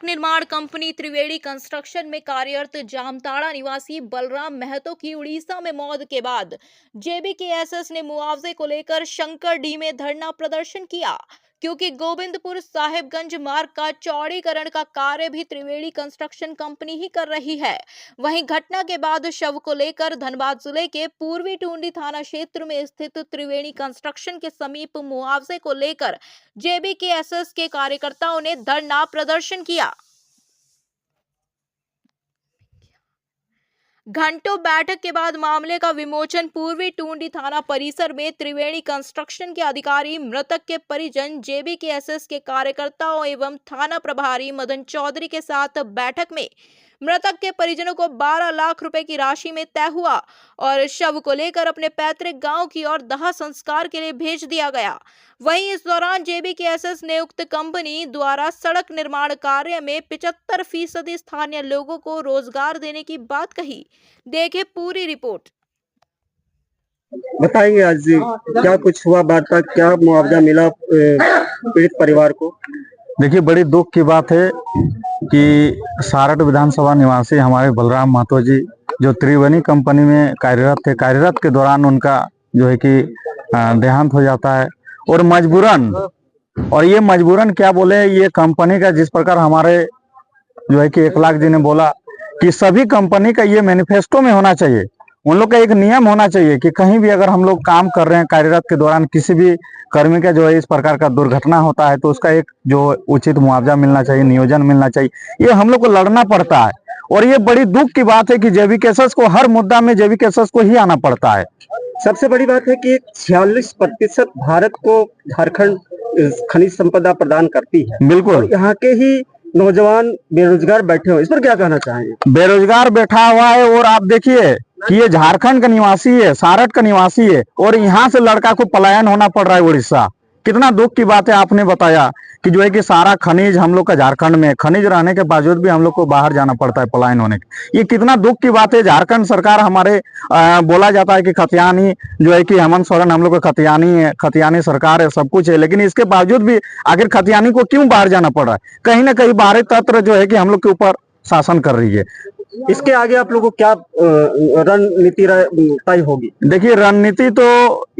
निर्माण कंपनी त्रिवेणी कंस्ट्रक्शन में कार्यरत जामताड़ा निवासी बलराम महतो की उड़ीसा में मौत के बाद जेबीकेएसएस ने मुआवजे को लेकर शंकरडी में धरना प्रदर्शन किया, क्योंकि गोविंदपुर साहिबगंज मार्ग का चौड़ीकरण का कार्य भी त्रिवेणी कंस्ट्रक्शन कंपनी ही कर रही है। वहीं घटना के बाद शव को लेकर धनबाद जिले के पूर्वी टूंडी थाना क्षेत्र में स्थित त्रिवेणी कंस्ट्रक्शन के समीप मुआवजे को लेकर जेबीकेएसएस के कार्यकर्ताओं ने धरना प्रदर्शन किया। घंटों बैठक के बाद मामले का विमोचन पूर्वी टूंडी थाना परिसर में त्रिवेणी कंस्ट्रक्शन के अधिकारी, मृतक के परिजन, जेबीकेएसएस के कार्यकर्ताओं एवं थाना प्रभारी मदन चौधरी के साथ बैठक में मृतक के परिजनों को 12 लाख रुपए की राशि में तय हुआ और शव को लेकर अपने पैतृक गांव की ओर दाह संस्कार के लिए भेज दिया गया। वहीं इस दौरान जेबीकेएसएस ने उक्त कंपनी द्वारा सड़क निर्माण कार्य में 75% स्थानीय लोगों को रोजगार देने की बात कही। देखे पूरी रिपोर्ट। बताएंगे आज क्या कुछ हुआ, वार्ता क्या मुआवजा मिला पीड़ित परिवार को? देखिए, बड़ी दुख की बात है कि सारठ विधानसभा निवासी हमारे बलराम महतो जी जो त्रिवेणी कंपनी में कार्यरत थे, कार्यरत के दौरान उनका जो है कि देहांत हो जाता है और मजबूरन, और ये मजबूरन क्या बोले, ये कंपनी का जिस प्रकार हमारे जो है कि 1 लाख जी ने बोला कि सभी कंपनी का ये मैनिफेस्टो में होना चाहिए, उन लोग का एक नियम होना चाहिए कि कहीं भी अगर हम लोग काम कर रहे हैं कार्यरत के दौरान किसी भी कर्मी का जो है इस प्रकार का दुर्घटना होता है तो उसका एक जो उचित मुआवजा मिलना चाहिए, नियोजन मिलना चाहिए। ये हम लोग को लड़ना पड़ता है और ये बड़ी दुख की बात है कि जेबीकेएसएस को हर मुद्दा में जेबीकेएसएस को ही आना पड़ता है। सबसे बड़ी बात है कि 46% भारत को झारखंड खनिज संपदा प्रदान करती है। बिल्कुल। यहाँ के ही नौजवान बेरोजगार बैठे हो, इस पर क्या कहना चाहेंगे? बेरोजगार बैठा हुआ है और आप देखिए कि ये झारखंड का निवासी है, सारठ का निवासी है और यहाँ से लड़का को पलायन होना पड़ रहा है उड़ीसा। कितना दुख की बात है। आपने बताया कि जो है कि सारा खनिज हम लोग का झारखंड में, खनिज रहने के बावजूद भी हम लोग को बाहर जाना पड़ता है पलायन होने के। ये कितना दुख की बात है। झारखंड सरकार हमारे बोला जाता है कि खतियानी जो है कि हेमंत सोरेन हम लोग का खतियानी है, खतियानी सरकार है, सब कुछ है, लेकिन इसके बावजूद भी आखिर खतियानी को क्यों बाहर जाना पड़ रहा है? कहीं ना कहीं बाहरी तंत्र जो है कि हम लोग के ऊपर शासन कर रही है। इसके आगे आप लोगों को क्या रणनीति तय होगी? देखिए, रणनीति तो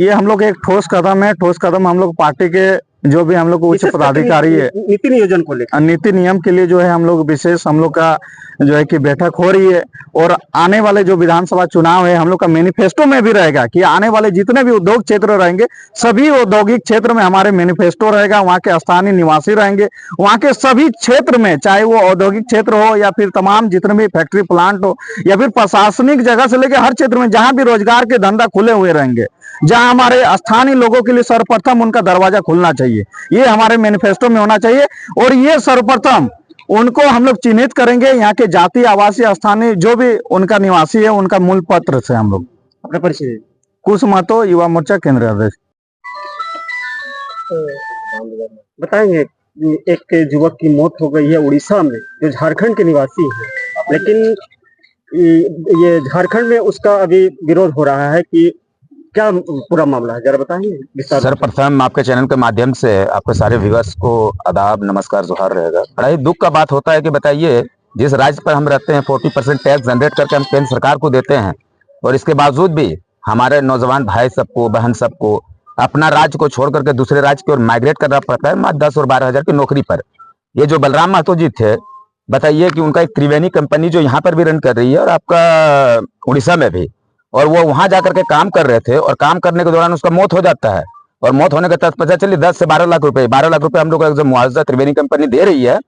ये हम लोग एक ठोस कदम है, ठोस कदम हम लोग पार्टी के जो भी हम लोग उच्च पदाधिकारी है, नीति नियोजन को लेकर, नीति नियम के लिए जो है हम लोग विशेष हम लोग का जो है कि बैठक हो रही है और आने वाले जो विधानसभा चुनाव है हम लोग का मैनिफेस्टो में भी रहेगा कि आने वाले जितने भी उद्योग क्षेत्र रहेंगे सभी औद्योगिक क्षेत्र में हमारे मैनिफेस्टो रहेगा। वहाँ के स्थानीय निवासी रहेंगे, वहाँ के सभी क्षेत्र में, चाहे वो औद्योगिक क्षेत्र हो या फिर तमाम जितने भी फैक्ट्री प्लांट हो या फिर प्रशासनिक जगह से लेकर हर क्षेत्र में जहाँ भी रोजगार के धंधा खुले हुए रहेंगे, जहां हमारे स्थानीय लोगों के लिए सर्वप्रथम उनका दरवाजा खुलना चाहिए, ये हमारे मैनिफेस्टो में होना चाहिए। और ये सर्वप्रथम उनको हम लोग चिन्हित करेंगे, यहाँ के जाति, आवासीय, स्थानीय जो भी उनका निवासी है उनका मूल पत्र से हम लोग। अपना परिचय? कुश महतो, युवा मोर्चा केंद्रीय अध्यक्ष। बताएंगे, एक युवक की मौत हो गई है उड़ीसा में जो झारखंड के निवासी है, लेकिन ये झारखंड में उसका अभी विरोध हो रहा है कि क्या पूरा मामला है, जरा बताएंगे? सर्वप्रथम आपके चैनल के माध्यम से आपके सारे व्यूअर्स को आदाब, नमस्कार, जोहार रहेगा। बड़ा ही दुख का बात होता है कि बताइए, जिस राज्य पर हम रहते हैं 40% टैक्स जनरेट करके हम केंद्र सरकार को देते हैं और इसके बावजूद भी हमारे नौजवान भाई सबको, बहन सबको अपना राज्य को छोड़ करके दूसरे राज्य की ओर माइग्रेट करना पड़ता है मात्र 10 और 12 हजार की नौकरी पर। ये जो बलराम महतो जी थे, बताइए कि उनका एक त्रिवेणी कंपनी जो यहाँ पर भी रन कर रही है और आपका उड़ीसा में भी, और वो वहां जाकर के काम कर रहे थे और काम करने के दौरान उसका मौत हो जाता है और मौत होने के पता चली 10 से 12 लाख रुपए, 12 लाख रुपए हम लोग जो मुआवजा त्रिवेणी कंपनी दे रही है,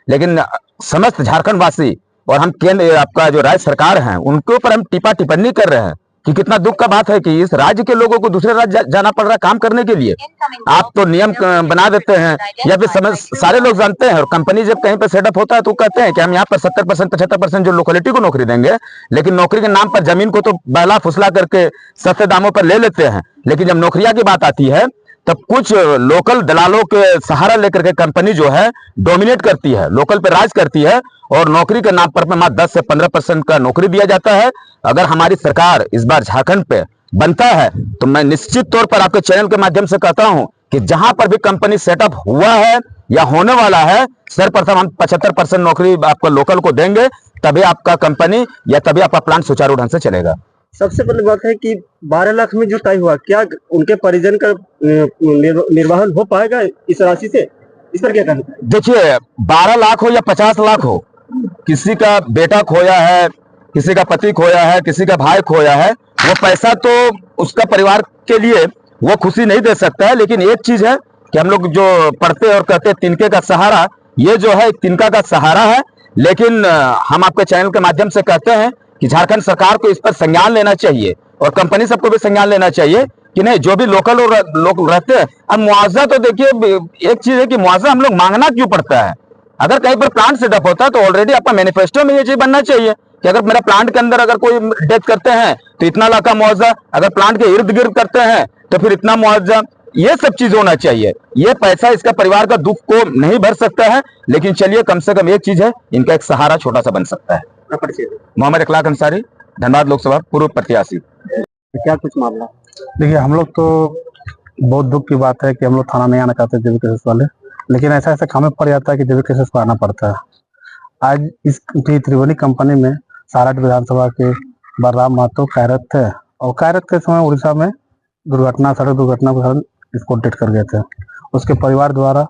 लेकिन समस्त झारखंड वासी और हम केंद्र आपका जो राज्य सरकार है उनके ऊपर हम टिप्पणी कर रहे हैं कि कितना दुख का बात है कि इस राज्य के लोगों को दूसरे राज्य जाना पड़ रहा है काम करने के लिए। आप तो नियम बना देते हैं या फिर सारे लोग जानते हैं, और कंपनी जब कहीं पर सेटअप होता है तो कहते हैं कि हम यहाँ पर 70% 75% जो लोकेलिटी को नौकरी देंगे, लेकिन नौकरी के नाम पर जमीन को तो बहला फुसला करके सस्ते दामों पर ले लेते हैं। लेकिन जब नौकरियां की बात आती है तब कुछ लोकल दलालों के सहारा लेकर के कंपनी जो है डोमिनेट करती है, लोकल पे राज करती है और नौकरी के नाम पर मात्र 10 से 15% का नौकरी दिया जाता है। अगर हमारी सरकार इस बार झारखंड पे बनता है तो मैं निश्चित तौर पर आपके चैनल के माध्यम से कहता हूं कि जहां पर भी कंपनी सेटअप हुआ है या होने वाला है, सर्वप्रथम हम 75% नौकरी आपको लोकल को देंगे, तभी आपका कंपनी या तभी आपका प्लांट सुचारू ढंग से चलेगा। सबसे पहली बात है कि 12 लाख में जो तय हुआ, क्या उनके परिजन का निर्वहन हो पाएगा इस राशि से? इस पर क्या कहना है? देखिए, 12 लाख हो या 50 लाख हो, किसी का बेटा खोया है, किसी का पति खोया है, किसी का भाई खोया है, वो पैसा तो उसका परिवार के लिए वो खुशी नहीं दे सकता है। लेकिन एक चीज है कि हम लोग जो पढ़ते और कहते हैं तिनके का सहारा, ये जो है तिनका का सहारा है। लेकिन हम आपके चैनल के माध्यम से कहते हैं कि झारखंड सरकार को इस पर संज्ञान लेना चाहिए और कंपनी सबको भी संज्ञान लेना चाहिए कि नहीं, जो भी लोकल लोग रहते हैं। अब मुआवजा तो देखिए, एक चीज है कि मुआवजा हम लोग मांगना क्यों पड़ता है? अगर कहीं पर प्लांट सेटअप होता है तो ऑलरेडी आपका मैनिफेस्टो में ये चीज बनना चाहिए कि अगर मेरा प्लांट के अंदर अगर कोई डेथ करते हैं तो इतना लाख का मुआवजा, अगर प्लांट के इर्द गिर्द करते हैं तो फिर इतना मुआवजा, ये सब चीज होना चाहिए। ये पैसा इसका परिवार का दुख को नहीं भर सकता है, लेकिन चलिए कम से कम एक चीज है, इनका एक सहारा छोटा सा बन सकता है। मोहम्मद इखलाक अंसारी, धनबाद लोकसभा पूर्व प्रत्याशी। क्या कुछ मामला? देखिए, हम लोग तो बहुत दुख की बात है कि हम लोग थाना नहीं आना चाहते जेबी केसेस वाले, लेकिन ऐसा ऐसा काम पड़ जाता है कि जेबी केसेस को आना पड़ता है। आज इस त्रिवेणी कंपनी में सारठ विधानसभा के बलराम महतो कार्यरत थे और कार्यरत के समय उड़ीसा में दुर्घटना, सड़क दुर्घटना के कारण इसको डेथ कर गए थे। उसके परिवार द्वारा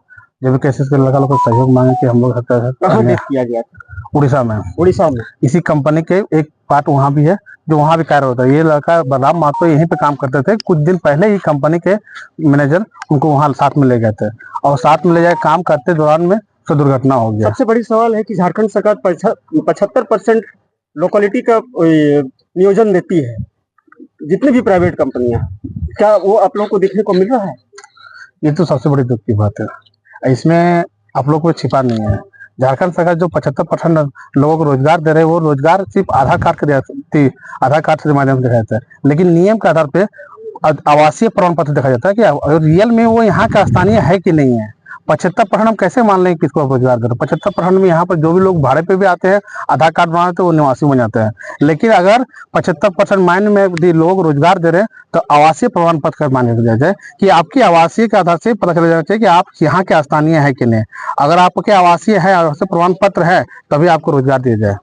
जेबी केसेस के लड़का लोग को सहयोग मांगे कि हम लोग किया गया था उड़ीसा में इसी कंपनी के एक पार्ट वहाँ भी है जो वहाँ भी कार्य होता है। ये लड़का बलराम महतो यहीं पे काम करते थे। कुछ दिन पहले ही कंपनी के मैनेजर उनको वहाँ साथ में ले गए थे और साथ में ले जाए काम करते दौरान में तो दुर्घटना हो गया। सबसे बड़ी सवाल है कि झारखंड सरकार 75% लोकेलिटी का नियोजन देती है, जितनी भी प्राइवेट कंपनियां, क्या वो आप लोगों को देखने को मिल रहा है? ये तो सबसे बड़ी दुख की बात है। इसमें आप लोग को छिपा नहीं है। झारखंड सरकार जो 75% लोगों को रोजगार दे रहे हैं, वो रोजगार सिर्फ आधार कार्ड के माध्यम से रहता है। लेकिन नियम के आधार पे आवासीय प्रमाण पत्र देखा जाता है कि अगर रियल में वो यहाँ का स्थानीय है कि नहीं है। 75% हम कैसे मान लें किसको रोजगार दे रहे? 75% में यहाँ पर जो भी लोग भाड़े पे भी आते हैं, आधार कार्ड बनाते हैं, वो निवासी बन जाते हैं। लेकिन अगर 75% मायने में लोगों को रोजगार दे रहे हैं तो आवासीय प्रमाण पत्र का मान्य किया जाए कि आपकी आवासीय के आधार से पता चला जाना चाहिए कि आप यहाँ के स्थानीय है कि नहीं। अगर आपके आवासीय है, आवासीय प्रमाण पत्र है, तभी आपको रोजगार दिया जाए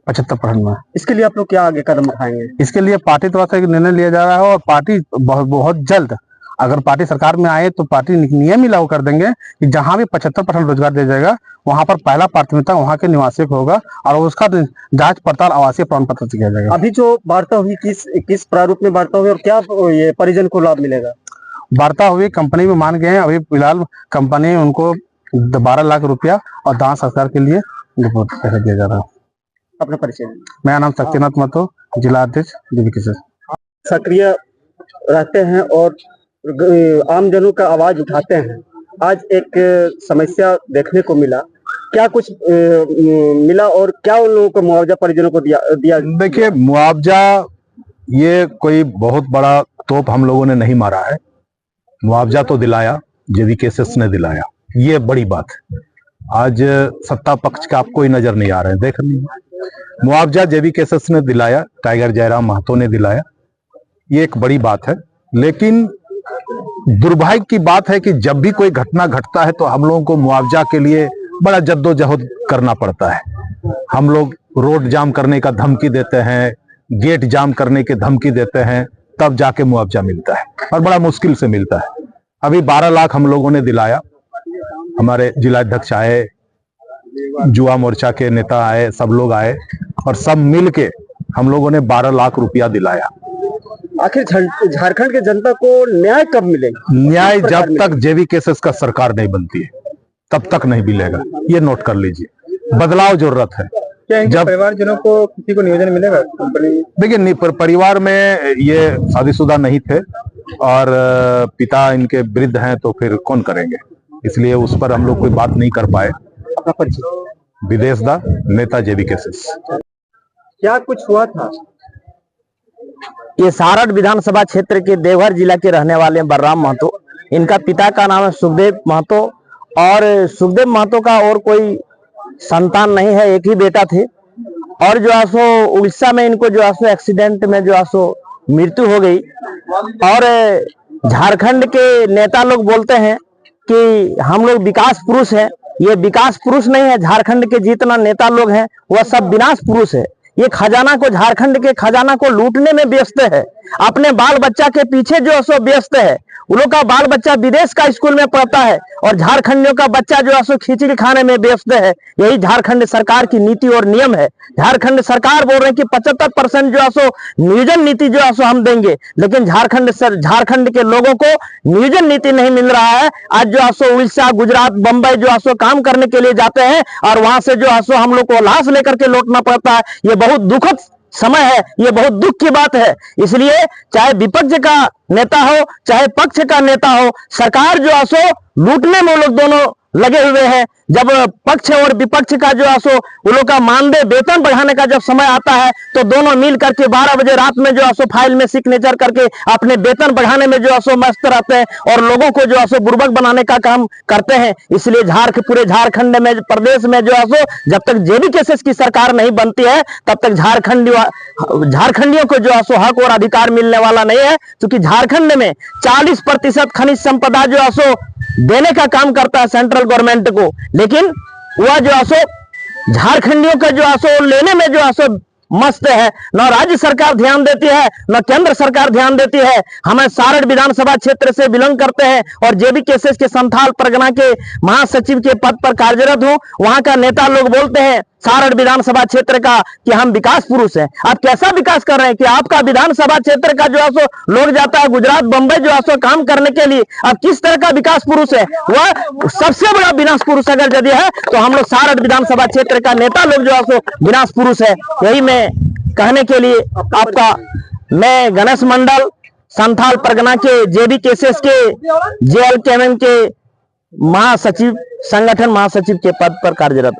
75% में। इसके लिए आप लोग क्या आगे कदम उठाएंगे? इसके लिए पार्टी द्वारा से निर्णय लिया जा रहा है और पार्टी बहुत जल्द, अगर पार्टी सरकार में आए तो पार्टी नियम ही लागू कर देंगे कि जहां भी 75% रोजगार दिया जाएगा वहां पर पहला प्राथमिकता वहां के निवासियों को होगा और उसका जांच पड़ताल आवासीय प्रमाण पत्र से किया जाएगा। अभी जो वार्ता हुई किस प्रारूप में वार्ता हुई और क्या ये परिजन को लाभ मिलेगा? वार्ता हुई, कंपनी में मान गए हैं। अभी फिलहाल कंपनी उनको 12 लाख रुपया और दान संस्कार के लिए पैसा दिया जा रहा है। अपना परिचय? मेरा नाम शक्तिनाथ महतो, जिला अध्यक्ष जेबी केसेस। सक्रिय रहते हैं और आम जनों का आवाज उठाते हैं। आज एक समस्या देखने को मिला, क्या कुछ मिला और क्या उन लोगों को मुआवजा परिजनों को दिया? देखिए, मुआवजा ये कोई बहुत बड़ा तोप हम लोगों ने नहीं मारा है। मुआवजा तो दिलाया, जेबी केसेस ने दिलाया, ये बड़ी बात है। आज सत्ता पक्ष का आपको ही नजर नहीं आ रहे हैं, देख रहे हैं। मुआवजा जेबी केसेस ने दिलाया, टाइगर जयराम महतो ने दिलाया, ये एक बड़ी बात है। लेकिन दुर्भाग्य की बात है कि जब भी कोई घटना घटता है तो हम लोगों को मुआवजा के लिए बड़ा जद्दोजहद करना पड़ता है। हम लोग रोड जाम करने का धमकी देते हैं, गेट जाम करने की धमकी देते हैं, तब जाके मुआवजा मिलता है और बड़ा मुश्किल से मिलता है। अभी 12 लाख हम लोगों ने दिलाया, हमारे जिलाध्यक्ष आए, युवा मोर्चा के नेता आए, सब लोग आए और सब मिल के हम लोगों ने 12 लाख रुपया दिलाया। आखिर झारखंड के जनता को न्याय कब मिलेगा? न्याय जब तक जेबी केसेस का सरकार नहीं बनती है तब तक नहीं मिलेगा, ये नोट कर लीजिए। बदलाव जरूरत है। जब परिवारजनों को किसी को नियोजन मिलेगा? देखिए, परिवार में ये शादीशुदा नहीं थे और पिता इनके वृद्ध हैं, तो फिर कौन करेंगे, इसलिए उस पर हम लोग कोई बात नहीं कर पाए। विदेश दा नेता जेबी केसेस। क्या कुछ हुआ था? ये सारठ विधानसभा क्षेत्र के देवघर जिला के रहने वाले बलराम महतो, इनका पिता का नाम है सुखदेव महतो और सुखदेव महतो का और कोई संतान नहीं है, एक ही बेटा थे। और जो आसो उड़ीसा में इनको जो आसो एक्सीडेंट में जो आसो मृत्यु हो गई। और झारखंड के नेता लोग बोलते हैं कि हम लोग विकास पुरुष हैं, ये विकास पुरुष नहीं है। झारखंड के जितना नेता लोग हैं वह सब विनाश पुरुष है। ये खजाना को, झारखंड के खजाना को लूटने में व्यस्त है, अपने बाल बच्चा के पीछे जो है सो व्यस्त है। उन लोग का बाल बच्चा विदेश का स्कूल में पढ़ता है और झारखंडियों का बच्चा जो है सो खिचड़ी खाने में व्यस्त है। यही झारखंड सरकार की नीति और नियम है। झारखंड सरकार बोल रहे हैं कि 75% जो है सो नियोजन नीति जो है सो हम देंगे, लेकिन झारखंड के लोगों को नियोजन नीति नहीं मिल रहा है। आज जो है सो उड़ीसा, गुजरात, बंबई जो है सो काम करने के लिए जाते हैं और वहां से जो है सो हम लोग को लाश लेकर के लौटना पड़ता है। ये बहुत दुखद समय है, ये बहुत दुख की बात है। इसलिए चाहे विपक्ष का नेता हो चाहे पक्ष का नेता हो, सरकार जो है सो लूटने में लोग दोनों लगे हुए हैं। जब पक्ष और विपक्ष का जो है सो उन लोग का मानदेय, वेतन बढ़ाने का जब समय आता है तो दोनों मिल करके 12 बजे रात में जो है सो फाइल में सिग्नेचर करके अपने वेतन बढ़ाने में जो है सो मस्त रहते हैं और लोगों को जो है सो बुर्बक बनाने का काम करते हैं। इसलिए पूरे झारखंड में, प्रदेश में जो है सो जब तक जेबीकेएसएस की सरकार नहीं बनती है तब तक झारखंडियों को जो है सो हक और अधिकार मिलने वाला नहीं है। क्योंकि झारखंड में 40% खनिज संपदा जो है सो देने का काम करता है सेंट्रल गवर्नमेंट को, लेकिन वह जो है सो झारखंडियों का जो है सो लेने में जो है सो मस्त है। न राज्य सरकार ध्यान देती है न केंद्र सरकार ध्यान देती है। हमें सारड़ विधानसभा क्षेत्र से बिलोंग करते हैं और जेबीकेएसएस के संथाल परगना के महासचिव के पद पर कार्यरत हूं। वहां का नेता लोग बोलते हैं सारड़ विधानसभा क्षेत्र का कि हम विकास पुरुष हैं। आप कैसा विकास कर रहे हैं कि आपका विधानसभा क्षेत्र का जो है सो लोग जाता है गुजरात, बंबई जो है सो काम करने के लिए। अब किस तरह का विकास पुरुष है? वह सबसे बड़ा विनाश पुरुष अगर यदि है तो हम लोग सारड़ विधानसभा क्षेत्र का नेता लोग जो है सो विनाश पुरुष है। यही मैं कहने के लिए आपका, मैं गणेश मंडल संथाल परगना के जेबीकेएसएस के जेएलकेएमएम के महासचिव, संगठन महासचिव के पद पर कार्यरत हूं।